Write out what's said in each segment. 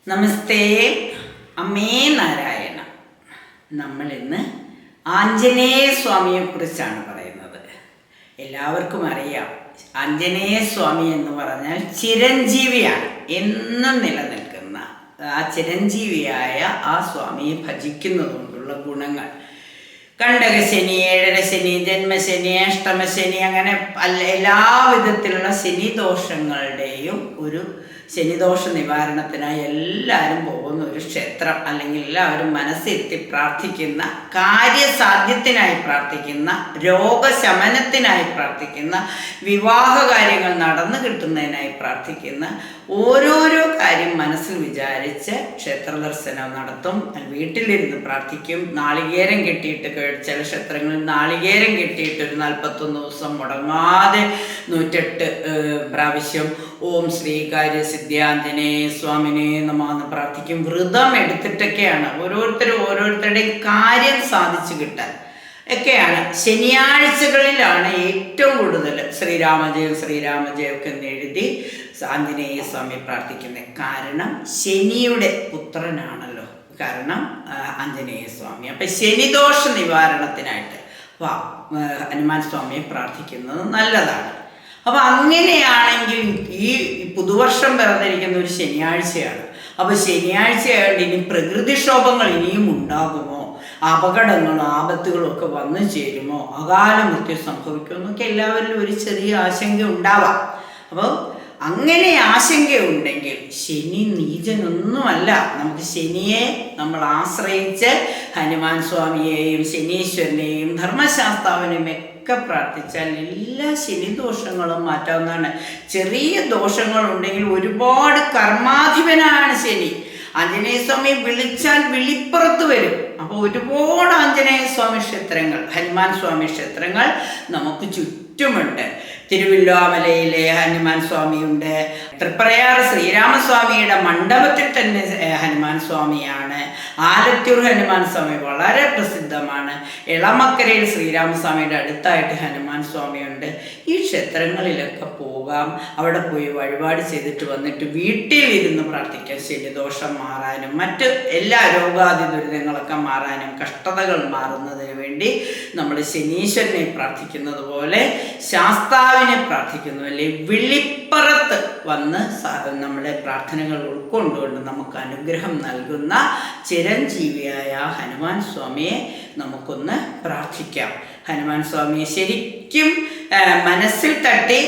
നമസ്തേ. അമ്മേ നാരായണ. നമ്മൾ ഇന്ന് ആഞ്ജനേയ സ്വാമിയെ കുറിച്ചാണ് പറയുന്നത്. എല്ലാവർക്കും അറിയാം, ആഞ്ജനേയ സ്വാമി എന്ന് പറഞ്ഞാൽ ചിരഞ്ജീവിയാണ്, എന്നും നിലനിൽക്കുന്ന ആ ചിരഞ്ജീവിയായ ആ സ്വാമിയെ ഭജിക്കുന്നതുകൊണ്ടുള്ള ഗുണങ്ങൾ. കണ്ടകശനി, ഏഴരശനി, ജന്മശനി, അഷ്ടമശനി, അങ്ങനെ എല്ലാ വിധത്തിലുള്ള ശനിദോഷങ്ങളുടെയും ഒരു ശനിദോഷ നിവാരണത്തിനായി എല്ലാവരും പോകുന്ന ഒരു ക്ഷേത്രം, അല്ലെങ്കിൽ എല്ലാവരും മനസ്സിരുത്തി പ്രാർത്ഥിക്കുന്ന, കാര്യസാധ്യത്തിനായി പ്രാർത്ഥിക്കുന്ന, രോഗശമനത്തിനായി പ്രാർത്ഥിക്കുന്ന, വിവാഹ കാര്യങ്ങൾ നടന്നു കിട്ടുന്നതിനായി പ്രാർത്ഥിക്കുന്ന, ഓരോരോ കാര്യം മനസ്സിൽ വിചാരിച്ച് ക്ഷേത്ര ദർശനം നടത്തും. വീട്ടിലിരുന്ന് പ്രാർത്ഥിക്കും. നാളികേരം കെട്ടിയിട്ട്, ചില ക്ഷേത്രങ്ങളിൽ നാളികേരം കെട്ടിയിട്ട് ഒരു 41 ദിവസം മുടങ്ങാതെ 108 പ്രാവശ്യം ഓം ശ്രീ കാര്യസിദ്ധ്യാഞ്ജനേയ സ്വാമിനെ നമാന്ന് പ്രാർത്ഥിക്കും. വ്രതം എടുത്തിട്ടൊക്കെയാണ് ഓരോരുത്തരുടെയും കാര്യം സാധിച്ചു കിട്ടാൻ ഒക്കെയാണ്. ശനിയാഴ്ചകളിലാണ് ഏറ്റവും കൂടുതൽ ശ്രീരാമജയം ഒക്കെ എന്നെഴുതി ആഞ്ജനേയ സ്വാമി പ്രാർത്ഥിക്കുന്നത്. കാരണം ശനിയുടെ പുത്രനാണല്ലോ, കാരണം ആഞ്ജനേയ സ്വാമി. അപ്പം ശനിദോഷ നിവാരണത്തിനായിട്ട് ഹനുമാൻ സ്വാമിയെ പ്രാർത്ഥിക്കുന്നത് നല്ലതാണ്. അപ്പം അങ്ങനെയാണെങ്കിൽ ഈ പുതുവർഷം പിറന്നിരിക്കുന്ന ഒരു ശനിയാഴ്ചയാണ്. അപ്പോൾ ശനിയാഴ്ചയായിട്ട് ഇനി പ്രകൃതിക്ഷോഭങ്ങൾ ഇനിയും ഉണ്ടാകുമോ, അപകടങ്ങളും ആപത്തുകളും ഒക്കെ വന്നു ചേരുമോ, അകാല മൃത്യു സംഭവിക്കുമെന്നൊക്കെ എല്ലാവരിലും ഒരു ചെറിയ ആശങ്ക ഉണ്ടാവാം. അപ്പോൾ അങ്ങനെ ആശങ്കയുണ്ടെങ്കിൽ ശനി നീചനൊന്നുമല്ല. നമുക്ക് ശനിയെ നമ്മൾ ആശ്രയിച്ച് ഹനുമാൻ സ്വാമിയെയും ശനീശ്വരനെയും ധർമ്മശാസ്താവിനെയും ഒക്കെ പ്രാർത്ഥിച്ചാൽ എല്ലാ ശനിദോഷങ്ങളും മാറ്റാവുന്നതാണ്. ചെറിയ ദോഷങ്ങളുണ്ടെങ്കിൽ ഒരുപാട് കർമാധിപനാണ് ശനി. ആഞ്ജനേയ സ്വാമി വിളിച്ചാൽ വിളിപ്പുറത്ത് വരും. അപ്പോൾ ഒരുപാട് ആഞ്ജനേയ സ്വാമി ക്ഷേത്രങ്ങൾ, ഹനുമാൻ സ്വാമി ക്ഷേത്രങ്ങൾ നമുക്ക് ചുറ്റുമുണ്ട്. തിരുവില്ലാമലയിലെ ഹനുമാൻ സ്വാമിയുണ്ട്. തൃപ്രയാർ ശ്രീരാമസ്വാമിയുടെ മണ്ഡപത്തിൽ തന്നെ ഹനുമാൻ സ്വാമിയാണ്. ആലത്തൂർ ഹനുമാൻ സ്വാമി വളരെ പ്രസിദ്ധമാണ്. എളമക്കരയിൽ ശ്രീരാമസ്വാമിയുടെ അടുത്തായിട്ട് ഹനുമാൻ സ്വാമിയുണ്ട്. ഈ ക്ഷേത്രങ്ങളിലൊക്കെ പോകാം. അവിടെ പോയി വഴിപാട് ചെയ്തിട്ട് വന്നിട്ട് വീട്ടിലിരുന്ന് പ്രാർത്ഥിക്കാം. ശനിദോഷം മാറാനും മറ്റ് എല്ലാ രോഗാദി ദുരിതങ്ങളൊക്കെ മാറാനും കഷ്ടതകൾ മാറുന്നതിന് വേണ്ടി നമ്മൾ ശനീശ്വരനെ പ്രാർത്ഥിക്കുന്നത് പോലെ ശാസ്താവിനെ പ്രാർത്ഥിക്കുന്നു. അല്ലെ വിളിപ്പുറത്ത് വന്ന് നമ്മുടെ പ്രാർത്ഥനകൾ ഉൾക്കൊണ്ടുകൊണ്ട് നമുക്ക് അനുഗ്രഹം നൽകുന്ന ചിരഞ്ജീവിയായ ഹനുമാൻ സ്വാമിയെ നമുക്കൊന്ന് പ്രാർത്ഥിക്കാം. ഹനുമാൻ സ്വാമിയെ ശരിക്കും മനസ്സിൽ തട്ടി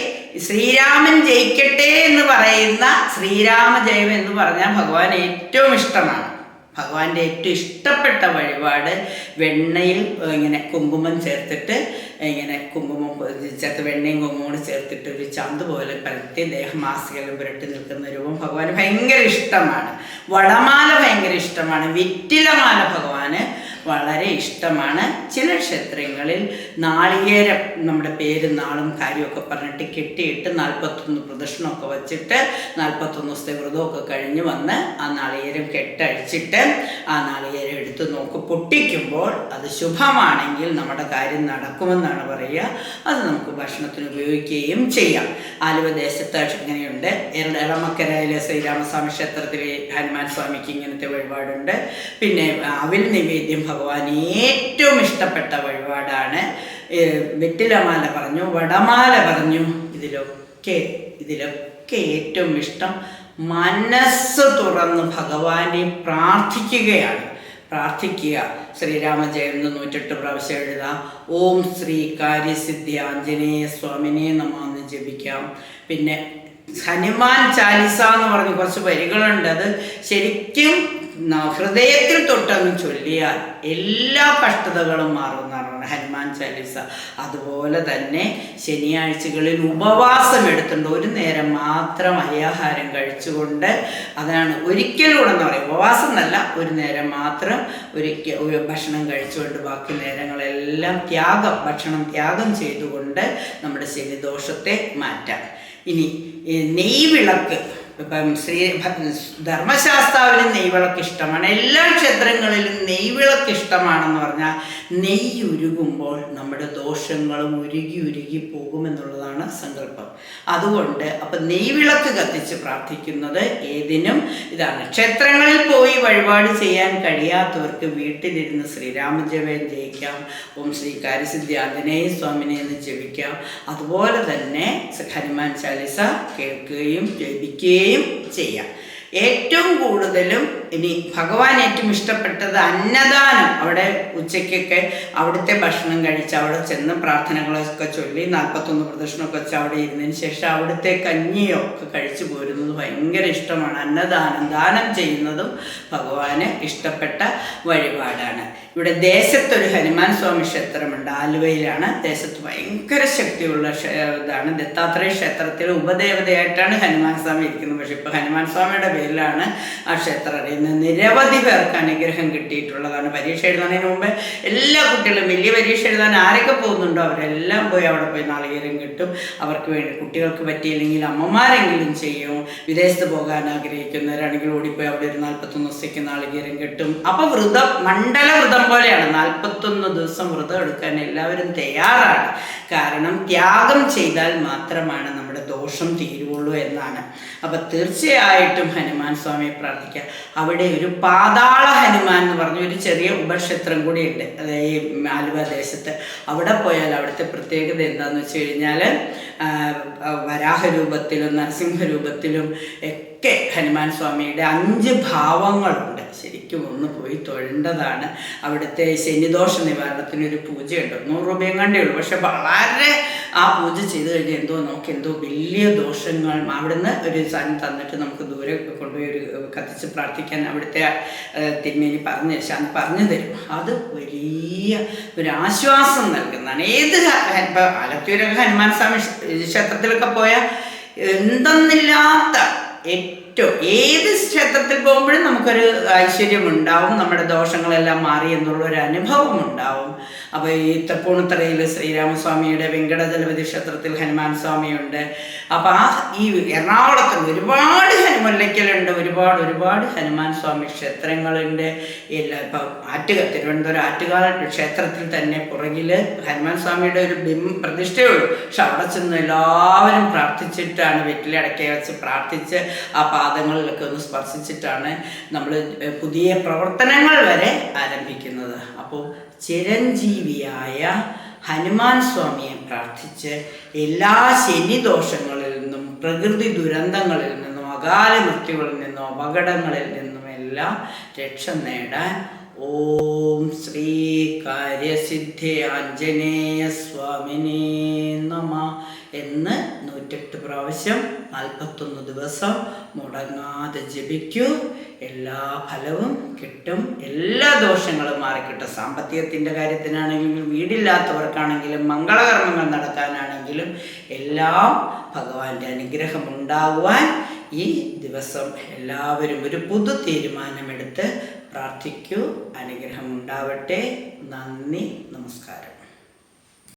ശ്രീരാമൻ ജയിക്കട്ടെ എന്ന് പറയുന്ന ശ്രീരാമജയം എന്ന് പറഞ്ഞാൽ ഭഗവാൻ ഏറ്റവും ഇഷ്ടമാണ്. ഭഗവാന്റെ ഏറ്റവും ഇഷ്ടപ്പെട്ട വഴിപാട് വെണ്ണയിൽ ഇങ്ങനെ കുങ്കുമം ചേർത്തിട്ട്, ഇങ്ങനെ കുങ്കുമം ചേർത്ത് വെണ്ണയും കുങ്കുമോട് ചേർത്തിട്ട് ഒരു ചന്ത് പോലെ പരത്തി ദേഹമാസികലും പുരട്ടി നിൽക്കുന്ന രൂപം ഭഗവാന് ഭയങ്കര ഇഷ്ടമാണ്. വടമാല ഭയങ്കര ഇഷ്ടമാണ്. വെറ്റിലമാല ഭഗവാന് വളരെ ഇഷ്ടമാണ്. ചില ക്ഷേത്രങ്ങളിൽ നാളികേരം നമ്മുടെ പേരും നാളും കാര്യമൊക്കെ പറഞ്ഞിട്ട് കെട്ടിയിട്ട് 41 പ്രദക്ഷിണമൊക്കെ വച്ചിട്ട് 41 ദിവസത്തെ വ്രതമൊക്കെ കഴിഞ്ഞ് വന്ന് ആ നാളികേരം കെട്ടഴിച്ചിട്ട് ആ നാളികേരം എടുത്ത് പൊട്ടിക്കുമ്പോൾ അത് ശുഭമാണെങ്കിൽ നമ്മുടെ കാര്യം നടക്കുമെന്നാണ് പറയുക. അത് നമുക്ക് ഭക്ഷണത്തിന് ഉപയോഗിക്കുകയും ചെയ്യാം. ആലുവ ദേശത്ത് ഇങ്ങനെയുണ്ട്. എളമക്കരയിലെ ശ്രീരാമസ്വാമി ക്ഷേത്രത്തിൽ ഹനുമാൻ സ്വാമിക്ക് ഇങ്ങനത്തെ വഴിപാടുണ്ട്. പിന്നെ അവിൽ നിവേദ്യം ഭഗവാൻ ഏറ്റവും ഇഷ്ടപ്പെട്ട വഴിപാടാണ്. വെറ്റിലമാല പറഞ്ഞു, വടമാല പറഞ്ഞു. ഇതിലൊക്കെ ഏറ്റവും ഇഷ്ടം മനസ്സ് തുറന്ന് ഭഗവാനെ പ്രാർത്ഥിക്കുക. ശ്രീരാമജയം 108 പ്രാവശ്യം എഴുതാം. ഓം ശ്രീ കാര്യസിദ്ധി ആഞ്ജനേയ സ്വാമിനെ നമാന്ന് ജപിക്കാം. പിന്നെ ഹനുമാൻ ചാലിസ എന്ന് പറഞ്ഞ് കുറച്ച് വരികളുണ്ട്. അത് ശരിക്കും ഹൃദയത്തിൽ തൊട്ടങ്ങ് ചൊല്ലിയാൽ എല്ലാ കഷ്ടതകളും മാറുമെന്നാണ് ഹനുമാൻ ചാലിസ. അതുപോലെ തന്നെ ശനിയാഴ്ചകളിൽ ഉപവാസം എടുത്തുകൊണ്ട് ഒരു നേരം മാത്രം അരിയാഹാരം കഴിച്ചുകൊണ്ട്, അതാണ് ഒരിക്കലൂടെ എന്ന് പറയും, ഉപവാസം എന്നല്ല, ഒരു നേരം മാത്രം ഭക്ഷണം കഴിച്ചുകൊണ്ട് ബാക്കി നേരങ്ങളെല്ലാം ഭക്ഷണം ത്യാഗം ചെയ്തുകൊണ്ട് നമ്മുടെ ശനിദോഷത്തെ മാറ്റാം. ഇനി നെയ്വിളക്ക് ഇപ്പം ധർമ്മശാസ്താവിന് നെയ്വിളക്ക് ഇഷ്ടമാണ്, എല്ലാ ക്ഷേത്രങ്ങളിലും നെയ്വിളക്ക് ഇഷ്ടമാണെന്ന് പറഞ്ഞാൽ നെയ്യ് ഉരുകുമ്പോൾ നമ്മുടെ ദോഷങ്ങളും ഉരുകി ഉരുകി പോകുമെന്നുള്ളതാണ് സങ്കല്പം. അതുകൊണ്ട് അപ്പം നെയ്വിളക്ക് കത്തിച്ച് പ്രാർത്ഥിക്കുന്നത് ഏതിനും ഇതാണ്. ക്ഷേത്രങ്ങളിൽ പോയി വഴിപാട് ചെയ്യാൻ കഴിയാത്തവർക്ക് വീട്ടിലിരുന്ന് ശ്രീരാമജപം ജയിക്കാം, ഓം ശ്രീ കാര്യസിദ്ധി ആഞ്ജനേയ സ്വാമിനെ എന്ന് ജപിക്കാം. അതുപോലെ തന്നെ ഹനുമാൻ ചാലിസ കേൾക്കുകയും ജപിക്കുകയും ചെയ്യാം. ഏറ്റവും കൂടുതലും ഇനി ഭഗവാൻ ഏറ്റവും ഇഷ്ടപ്പെട്ടത് അന്നദാനം. അവിടെ ഉച്ചയ്ക്കൊക്കെ അവിടുത്തെ ഭക്ഷണം കഴിച്ച് അവിടെ ചെന്ന് പ്രാർത്ഥനകളൊക്കെ ചൊല്ലി 41 പ്രദക്ഷിണമൊക്കെ വെച്ച് അവിടെ ഇരുന്നതിന് ശേഷം അവിടുത്തെ കഞ്ഞിയോ ഒക്കെ കഴിച്ചു പോരുന്നത് ഭയങ്കര ഇഷ്ടമാണ്. അന്നദാനം, ദാനം ചെയ്യുന്നതും ഭഗവാന് ഇഷ്ടപ്പെട്ട വഴിപാടാണ്. ഇവിടെ ദേശത്തൊരു ഹനുമാൻ സ്വാമി ക്ഷേത്രമുണ്ട്, ആലുവയിലാണ്. ദേശത്ത് ഭയങ്കര ശക്തിയുള്ള ഇതാണ്. ദത്താത്രേയ ക്ഷേത്രത്തിൽ ഉപദേവതയായിട്ടാണ് ഹനുമാൻ സ്വാമി ഇരിക്കുന്നത്. പക്ഷെ ഇപ്പോൾ ഹനുമാൻ സ്വാമിയുടെ പേരിലാണ് ആ ക്ഷേത്രം അറിയുന്നത്. നിരവധി പേർക്ക് അനുഗ്രഹം കിട്ടിയിട്ടുള്ളതാണ്. പരീക്ഷ എഴുതുന്നതിന് മുമ്പ് എല്ലാ കുട്ടികളും വലിയ പരീക്ഷ എഴുതാൻ ആരൊക്കെ പോകുന്നുണ്ടോ അവരെല്ലാം പോയി അവിടെ പോയി നാളികേരം കിട്ടും. അവർക്ക് വേണ്ടി കുട്ടികൾക്ക് പറ്റിയില്ലെങ്കിൽ അമ്മമാരെങ്കിലും ചെയ്യും. വിദേശത്ത് പോകാൻ ആഗ്രഹിക്കുന്നവരാണെങ്കിൽ ഓടിപ്പോയി അവിടെ ഒരു 41 ദിവസത്തേക്ക് നാളികേരം കിട്ടും. അപ്പോൾ വ്രതം മണ്ഡല വ്രതം പോലെയാണ്. 41 ദിവസം വ്രതം എടുക്കാൻ എല്ലാവരും തയ്യാറാണ്. കാരണം ത്യാഗം ചെയ്താൽ മാത്രമാണ് നമ്മുടെ ദോഷം തീരുള്ളൂ എന്നാണ്. അപ്പം തീർച്ചയായിട്ടും ഹനുമാൻ സ്വാമിയെ പ്രാർത്ഥിക്കുക. അവിടെ ഒരു പാതാള ഹനുമാൻ എന്ന് പറഞ്ഞ ഒരു ചെറിയ ഉപക്ഷേത്രം കൂടിയുണ്ട്, അത് ഈ ആലുവ ദേശത്ത്. അവിടെ പോയാൽ അവിടുത്തെ പ്രത്യേകത എന്താണെന്ന് വെച്ച് കഴിഞ്ഞാൽ വരാഹരൂപത്തിലും നരസിംഹരൂപത്തിലും ഒക്കെ ഹനുമാൻ സ്വാമിയുടെ 5 ഭാവങ്ങളുണ്ട്. ശരിക്കും ഒന്ന് പോയി തൊഴേണ്ടതാണ്. അവിടുത്തെ ശനിദോഷ നിവാരണത്തിനൊരു പൂജയുണ്ട്. 100 രൂപയും കണ്ടേ ഉള്ളൂ. പക്ഷെ വളരെ ആ പൂജ ചെയ്ത് കഴിഞ്ഞാൽ നമുക്ക് എന്തോ വലിയ ദോഷങ്ങൾ അവിടുന്ന് ഒരു സാധനം തന്നിട്ട് നമുക്ക് ദൂരെ കൊണ്ടുപോയി ഒരു കത്തിച്ച് പ്രാർത്ഥിക്കാൻ അവിടുത്തെ തിരുമേനി പറഞ്ഞു തരും. അത് വലിയ ഒരു ആശ്വാസം നൽകുന്നതാണ്. ഏത് ഇപ്പം ആലത്തൂരൊക്കെ ഹനുമാൻ സ്വാമി ക്ഷേത്രത്തിലൊക്കെ പോയാൽ എന്തെന്നില്ലാത്ത ഏത് ക്ഷേത്രത്തിൽ പോകുമ്പോഴും നമുക്കൊരു ഐശ്വര്യമുണ്ടാവും, നമ്മുടെ ദോഷങ്ങളെല്ലാം മാറി എന്നുള്ളൊരു അനുഭവം ഉണ്ടാവും. അപ്പോൾ ഈ തൃപ്പൂണിത്തറയിൽ ശ്രീരാമസ്വാമിയുടെ വെങ്കടജലപതി ക്ഷേത്രത്തിൽ ഹനുമാൻ സ്വാമിയുണ്ട്. അപ്പോൾ ഈ എറണാകുളത്ത് ഒരുപാട് മുല്ലയ്ക്കലുണ്ട്, ഒരുപാട് ഹനുമാൻ സ്വാമി ക്ഷേത്രങ്ങളുണ്ട്. ഇപ്പം തിരുവനന്തപുരം ആറ്റുകാൽ ക്ഷേത്രത്തിൽ തന്നെ പുറകിൽ ഹനുമാൻ സ്വാമിയുടെ ഒരു പ്രതിഷ്ഠയുള്ളൂ. പക്ഷെ അവിടെ ചെന്ന് എല്ലാവരും പ്രാർത്ഥിച്ചിട്ടാണ്, വെറ്റിലടക്കെ വെച്ച് പ്രാർത്ഥിച്ച് ആ പാദങ്ങളിലൊക്കെ ഒന്ന് സ്പർശിച്ചിട്ടാണ് നമ്മൾ പുതിയ പ്രവർത്തനങ്ങൾ വരെ ആരംഭിക്കുന്നത്. അപ്പോൾ ചിരഞ്ജീവിയായ ഹനുമാൻ സ്വാമിയെ പ്രാർത്ഥിച്ച് എല്ലാ ശനിദോഷങ്ങളിൽ നിന്നും, പ്രകൃതി ദുരന്തങ്ങളിൽ നിന്നും, അകാല മൃത്യുകളിൽ നിന്നും, അപകടങ്ങളിൽ നിന്നുമെല്ലാം രക്ഷ നേടാൻ ഓം ശ്രീ കാര്യസിദ്ധി ആഞ്ജനേയ സ്വാമിനേ നമഃ എന്ന് 108 പ്രാവശ്യം 41 ദിവസം മുടങ്ങാതെ ജപിക്കൂ. എല്ലാ ഫലവും കിട്ടും, എല്ലാ ദോഷങ്ങളും മാറിക്കിട്ടും. സാമ്പത്തികത്തിൻ്റെ കാര്യത്തിനാണെങ്കിലും വീടില്ലാത്തവർക്കാണെങ്കിലും മംഗളകർമ്മങ്ങൾ നടത്താനാണെങ്കിലും എല്ലാം ഭഗവാന്റെ അനുഗ്രഹം ഉണ്ടാകുവാൻ ഈ ദിവസം എല്ലാവരും ഒരു പുതു തീരുമാനമെടുത്ത് പ്രാർത്ഥിക്കൂ. അനുഗ്രഹം ഉണ്ടാവട്ടെ. നന്ദി, നമസ്കാരം.